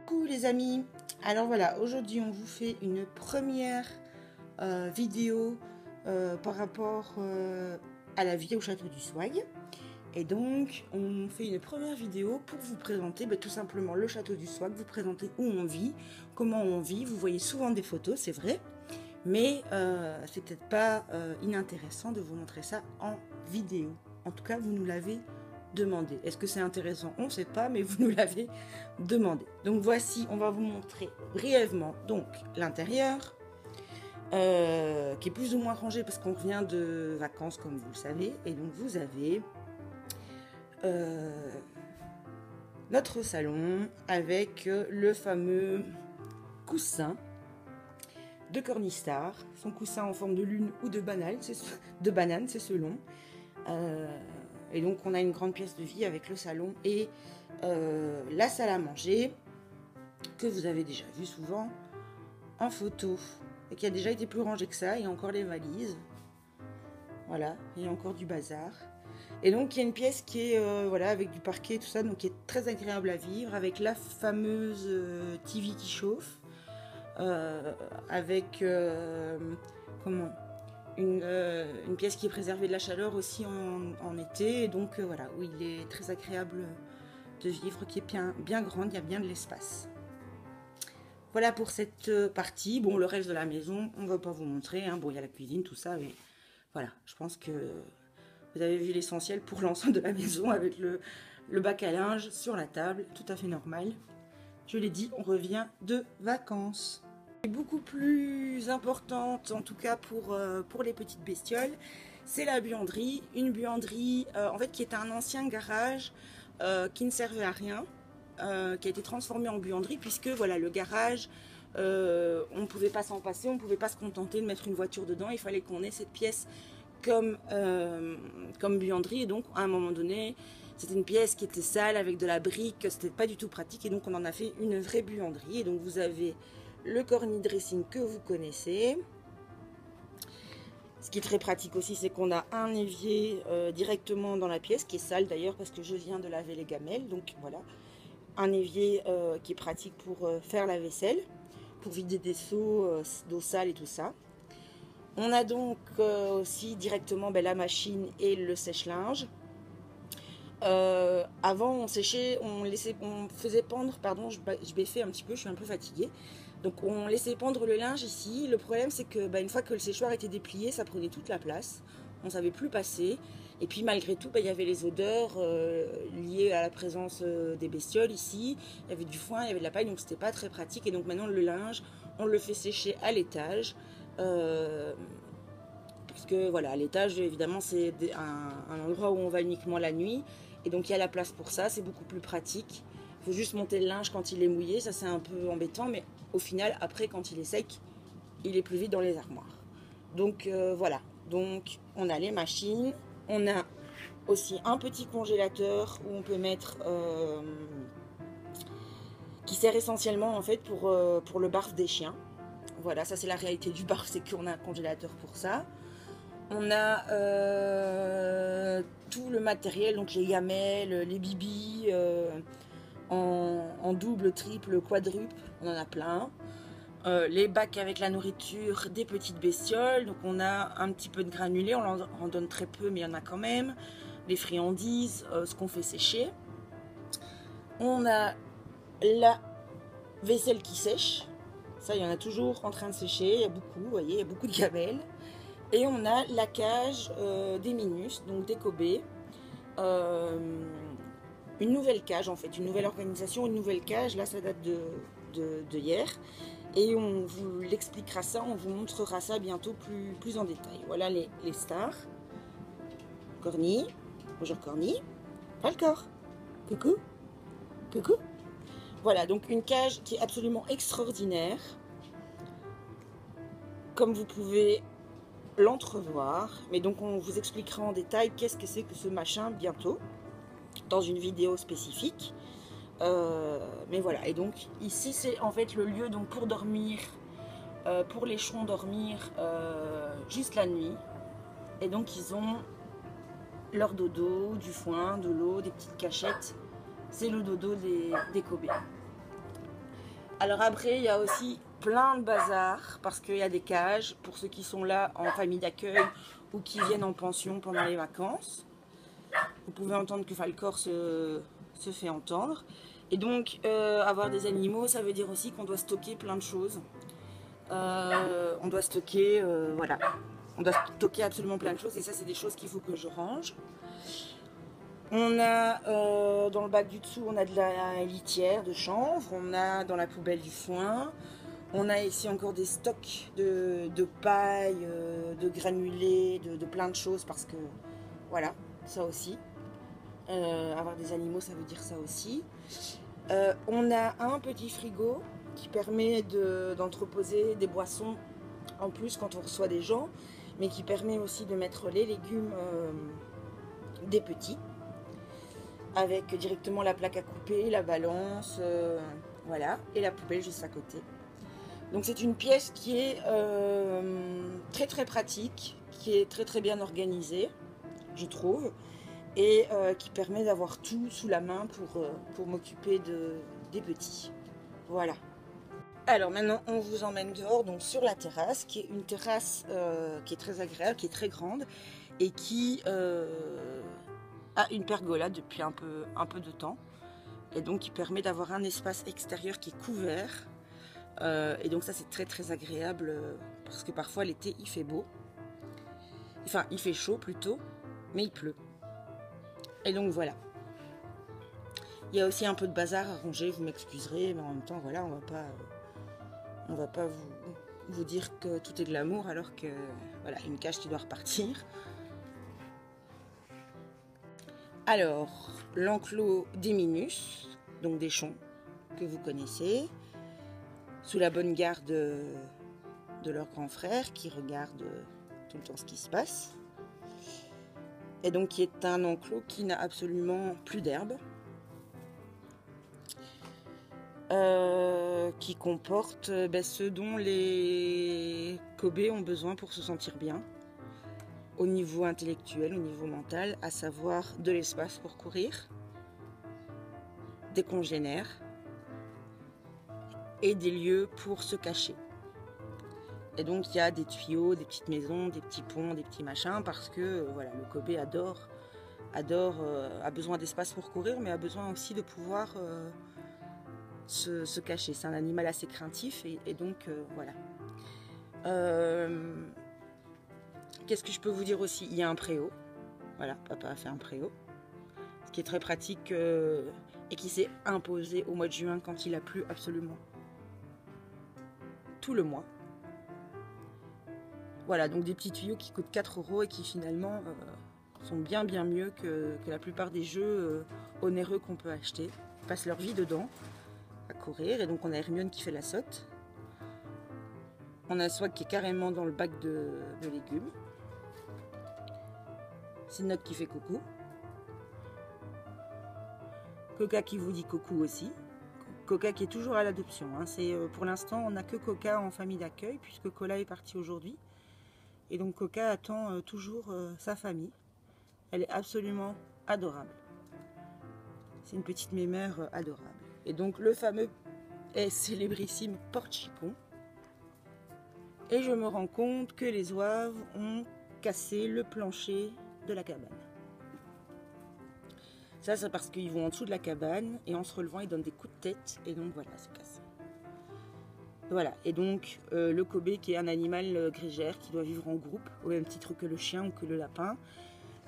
Coucou les amis, alors voilà, aujourd'hui on vous fait une première vidéo par rapport à la vie au château du Souaille. Et donc on fait une première vidéo pour vous présenter tout simplement le château du Souaille, vous présenter où on vit, comment on vit. Vous voyez souvent des photos, c'est vrai, mais c'est peut-être pas inintéressant de vous montrer ça en vidéo. En tout cas vous nous l'avez demandé. Est-ce que c'est intéressant? On ne sait pas, mais vous nous l'avez demandé. Donc voici, on va vous montrer brièvement donc l'intérieur, qui est plus ou moins rangé parce qu'on revient de vacances comme vous le savez. Et donc vous avez notre salon avec le fameux coussin de Cornistar, son coussin en forme de lune ou de banane, c'est selon. Et donc on a une grande pièce de vie avec le salon et la salle à manger que vous avez déjà vu souvent en photo et qui a déjà été plus rangée que ça. Il y a encore les valises, voilà, il y a encore du bazar. Et donc il y a une pièce qui est voilà, avec du parquet et tout ça, donc qui est très agréable à vivre, avec la fameuse TV qui chauffe, avec comment, une pièce qui est préservée de la chaleur aussi en été. Et donc voilà, où il est très agréable de vivre, qui est bien grande, il y a bien de l'espace. Voilà pour cette partie. Bon, le reste de la maison, on ne va pas vous montrer, hein. Bon, il y a la cuisine, tout ça, mais voilà, je pense que vous avez vu l'essentiel pour l'ensemble de la maison, avec le bac à linge sur la table, tout à fait normal. Je l'ai dit, on revient de vacances. Beaucoup plus importante, en tout cas pour les petites bestioles, c'est la buanderie. Une buanderie en fait qui est un ancien garage qui ne servait à rien, qui a été transformé en buanderie, puisque voilà, le garage, on ne pouvait pas s'en passer, on ne pouvait pas se contenter de mettre une voiture dedans, il fallait qu'on ait cette pièce comme buanderie. Et donc à un moment donné, c'était une pièce qui était sale avec de la brique, c'était pas du tout pratique, et donc on en a fait une vraie buanderie. Et donc vous avez le corny dressing que vous connaissez. Ce qui est très pratique aussi, c'est qu'on a un évier directement dans la pièce, qui est sale d'ailleurs parce que je viens de laver les gamelles. Donc voilà, un évier qui est pratique pour faire la vaisselle, pour vider des seaux d'eau sale et tout ça. On a donc aussi directement la machine et le sèche-linge. Avant on séchait, on faisait pendre, pardon, je béfais un petit peu, je suis un peu fatiguée. Donc on laissait pendre le linge ici. Le problème c'est que une fois que le séchoir était déplié, ça prenait toute la place, on ne savait plus passer. Et puis malgré tout, il y avait les odeurs liées à la présence des bestioles ici. Il y avait du foin, il y avait de la paille, donc c'était pas très pratique. Et donc maintenant le linge, on le fait sécher à l'étage. Parce que voilà, à l'étage évidemment c'est un endroit où on va uniquement la nuit. Et donc il y a la place pour ça, c'est beaucoup plus pratique. Il faut juste monter le linge quand il est mouillé, ça c'est un peu embêtant, mais au final, après quand il est sec, il est plus vite dans les armoires. Donc voilà, donc on a les machines, on a aussi un petit congélateur où on peut mettre, qui sert essentiellement en fait pour le barf des chiens. Voilà, ça c'est la réalité du barf, c'est qu'on a un congélateur pour ça. On a tout le matériel, donc les gamelles, les bibis, en double, triple, quadruple, on en a plein. Les bacs avec la nourriture des petites bestioles, donc on a un petit peu de granulés, on en donne très peu mais il y en a quand même. Les friandises, ce qu'on fait sécher. On a la vaisselle qui sèche, ça il y en a toujours en train de sécher, il y a beaucoup, vous voyez, il y a beaucoup de gamelles. Et on a la cage des Minus, donc des Kobe. Une nouvelle cage en fait, une nouvelle organisation, une nouvelle cage. Là ça date de hier. Et on vous l'expliquera ça, on vous montrera ça bientôt plus en détail. Voilà les stars. Corny. Bonjour Corny. Pas le corps. Coucou. Coucou. Voilà, donc une cage qui est absolument extraordinaire. Comme vous pouvez l'entrevoir, mais donc on vous expliquera en détail qu'est-ce que c'est que ce machin bientôt dans une vidéo spécifique. Mais voilà, et donc ici c'est en fait le lieu donc pour dormir, pour les chons dormir juste la nuit. Et donc ils ont leur dodo, du foin, de l'eau, des petites cachettes. C'est le dodo des Kobe. Alors après, il y a aussi plein de bazar parce qu'il y a des cages pour ceux qui sont là en famille d'accueil ou qui viennent en pension pendant les vacances. Vous pouvez entendre que Falcor se fait entendre. Et donc, avoir des animaux, ça veut dire aussi qu'on doit stocker plein de choses. On doit stocker, voilà, on doit stocker absolument plein de choses. Et ça, c'est des choses qu'il faut que je range. On a dans le bac du dessous, on a de la litière de chanvre. On a dans la poubelle du foin. On a ici encore des stocks de paille, de granulés, de plein de choses parce que, voilà, ça aussi. Avoir des animaux, ça veut dire ça aussi. On a un petit frigo qui permet d'entreposer des boissons en plus quand on reçoit des gens, mais qui permet aussi de mettre les légumes des petits, avec directement la plaque à couper, la balance, voilà, et la poubelle juste à côté. Donc c'est une pièce qui est très très pratique, qui est très très bien organisée, je trouve, et qui permet d'avoir tout sous la main pour m'occuper des petits. Voilà. Alors maintenant on vous emmène dehors, donc sur la terrasse, qui est une terrasse qui est très agréable, qui est très grande et qui a une pergola depuis un peu de temps, et donc qui permet d'avoir un espace extérieur qui est couvert. Et donc ça c'est très très agréable parce que parfois l'été il fait beau, enfin il fait chaud plutôt, mais il pleut. Et donc voilà. Il y a aussi un peu de bazar à ranger, vous m'excuserez, mais en même temps voilà, on va pas vous dire que tout est de l'amour alors que voilà, une cage qui doit repartir. Alors l'enclos des Minus, donc des chons que vous connaissez, sous la bonne garde de leur grand frère qui regarde tout le temps ce qui se passe. Et donc qui est un enclos qui n'a absolument plus d'herbe, qui comporte ce dont les Kobe ont besoin pour se sentir bien au niveau intellectuel, au niveau mental, à savoir de l'espace pour courir, des congénères et des lieux pour se cacher. Et donc il y a des tuyaux, des petites maisons, des petits ponts, des petits machins, parce que voilà, le Kobe a besoin d'espace pour courir, mais a besoin aussi de pouvoir se cacher. C'est un animal assez craintif et donc voilà. Qu'est-ce que je peux vous dire aussi? Il y a un préau. Voilà, papa a fait un préau. Ce qui est très pratique et qui s'est imposé au mois de juin quand il a plu absolument tout le mois. Voilà, donc des petits tuyaux qui coûtent 4 € et qui finalement sont bien mieux que la plupart des jeux onéreux qu'on peut acheter. Ils passent leur vie dedans à courir, et donc on a Hermione qui fait la sotte. On a Swag qui est carrément dans le bac de légumes. Sinoc qui fait coucou. Coca qui vous dit coucou aussi. Coca qui est toujours à l'adoption. Hein. Pour l'instant, on n'a que Coca en famille d'accueil puisque Cola est parti aujourd'hui. Et donc Coca attend toujours sa famille. Elle est absolument adorable. C'est une petite mémère adorable. Et donc le fameux et célébrissime Porte-Chipon. Et je me rends compte que les oives ont cassé le plancher de la cabane. Ça, c'est parce qu'ils vont en dessous de la cabane et en se relevant, ils donnent des coups de tête. Et donc voilà, c'est cassé. Voilà, et donc le Kobe qui est un animal grégère qui doit vivre en groupe, au même titre que le chien ou que le lapin.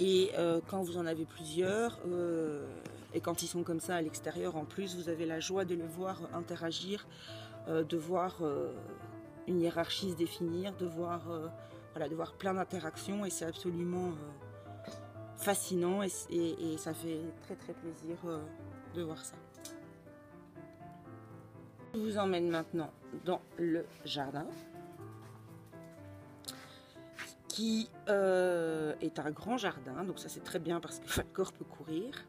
Et quand vous en avez plusieurs, et quand ils sont comme ça à l'extérieur en plus, vous avez la joie de le voir interagir, de voir une hiérarchie se définir, de voir plein d'interactions, et c'est absolument fascinant et ça fait très très plaisir de voir ça. Je vous emmène maintenant dans le jardin qui est un grand jardin, donc ça c'est très bien parce que Falcor peut courir,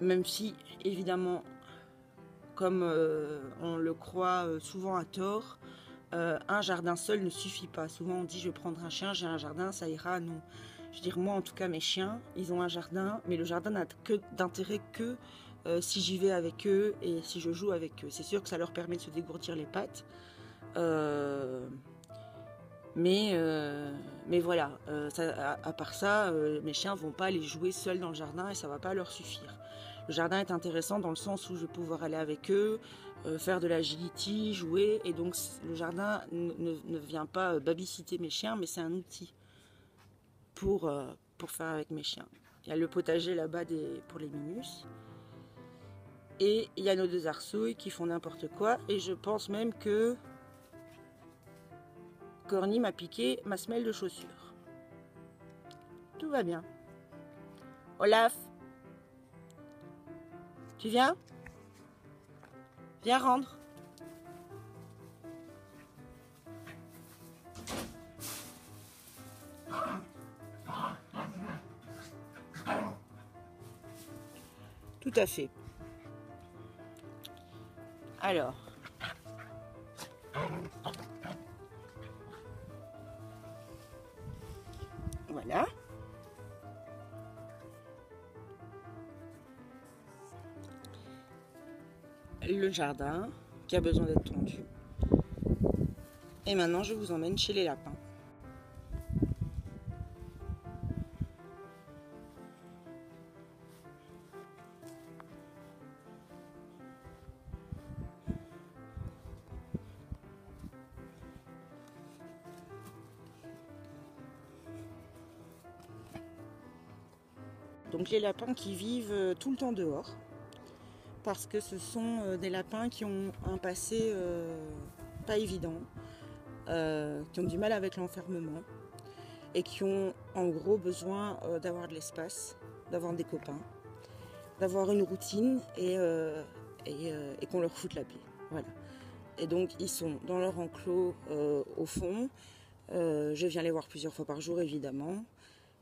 même si évidemment comme on le croit souvent à tort, un jardin seul ne suffit pas. Souvent on dit je vais prendre un chien, j'ai un jardin, ça ira. Non. Je veux dire, moi en tout cas mes chiens, ils ont un jardin, mais le jardin n'a d'intérêt que si j'y vais avec eux et si je joue avec eux. C'est sûr que ça leur permet de se dégourdir les pattes. Mais voilà, à part ça, mes chiens vont pas aller jouer seuls dans le jardin et ça va pas leur suffire. Le jardin est intéressant dans le sens où je vais pouvoir aller avec eux, faire de l'agility, jouer, et donc le jardin ne vient pas babysitter mes chiens, mais c'est un outil pour faire avec mes chiens. Il y a le potager là-bas pour les minus, et il y a nos deux arsouilles qui font n'importe quoi, et je pense même que Corny m'a piqué ma semelle de chaussure. Tout va bien. Olaf, tu viens? Viens rendre. Tout à fait. Alors. Voilà. Le jardin qui a besoin d'être tondu. Et maintenant, je vous emmène chez les lapins. Donc les lapins qui vivent tout le temps dehors, parce que ce sont des lapins qui ont un passé pas évident, qui ont du mal avec l'enfermement et qui ont en gros besoin d'avoir de l'espace, d'avoir des copains, d'avoir une routine et qu'on leur foute la paix. Voilà. Et donc ils sont dans leur enclos au fond. Je viens les voir plusieurs fois par jour évidemment.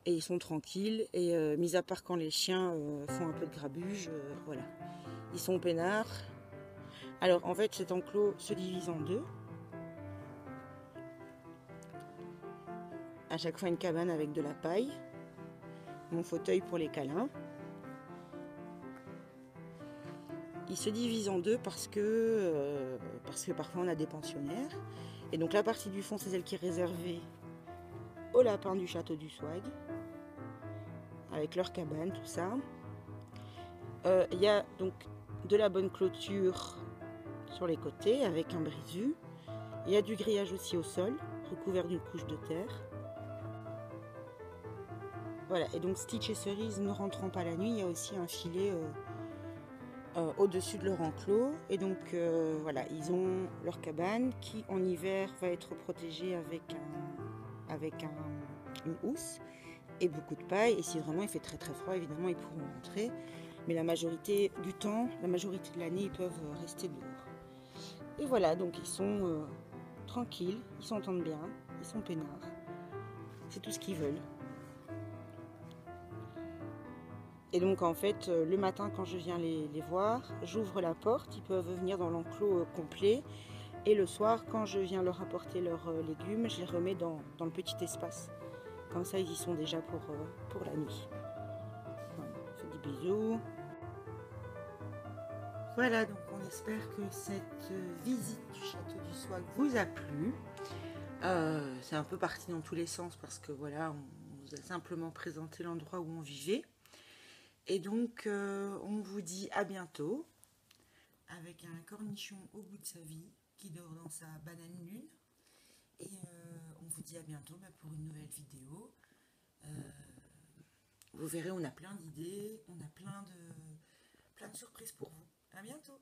Et ils sont tranquilles, et mis à part quand les chiens font un peu de grabuge, voilà. Ils sont peinards. Alors en fait cet enclos se divise en deux. À chaque fois une cabane avec de la paille. Mon fauteuil pour les câlins. Il se divise en deux parce que parfois on a des pensionnaires. Et donc la partie du fond c'est celle qui est réservée aux lapins du château du Swag. Avec leur cabane, tout ça. Il y a donc de la bonne clôture sur les côtés avec un brise-vue. Il y a du grillage aussi au sol, recouvert d'une couche de terre. Voilà, et donc Stitch et Cerise ne rentrant pas la nuit, il y a aussi un filet au-dessus de leur enclos. Et donc voilà, ils ont leur cabane qui en hiver va être protégée avec une housse et beaucoup de paille. Et si vraiment il fait très très froid, évidemment ils pourront rentrer. Mais la majorité du temps, la majorité de l'année, ils peuvent rester dehors. Et voilà, donc ils sont tranquilles, ils s'entendent bien, ils sont peinards. C'est tout ce qu'ils veulent. Et donc en fait, le matin quand je viens les voir, j'ouvre la porte, ils peuvent venir dans l'enclos complet. Et le soir, quand je viens leur apporter leurs légumes, je les remets dans le petit espace. Comme ça, ils y sont déjà pour la nuit. Voilà, on fait des bisous. Voilà, donc on espère que cette visite du château du Swag vous a plu. C'est un peu parti dans tous les sens parce que voilà, on vous a simplement présenté l'endroit où on vivait. Et donc, on vous dit à bientôt avec un cornichon au bout de sa vie qui dort dans sa banane lune. Et on vous dit à bientôt pour une nouvelle vidéo. Vous verrez, on a plein d'idées, on a plein de surprises pour vous. À bientôt!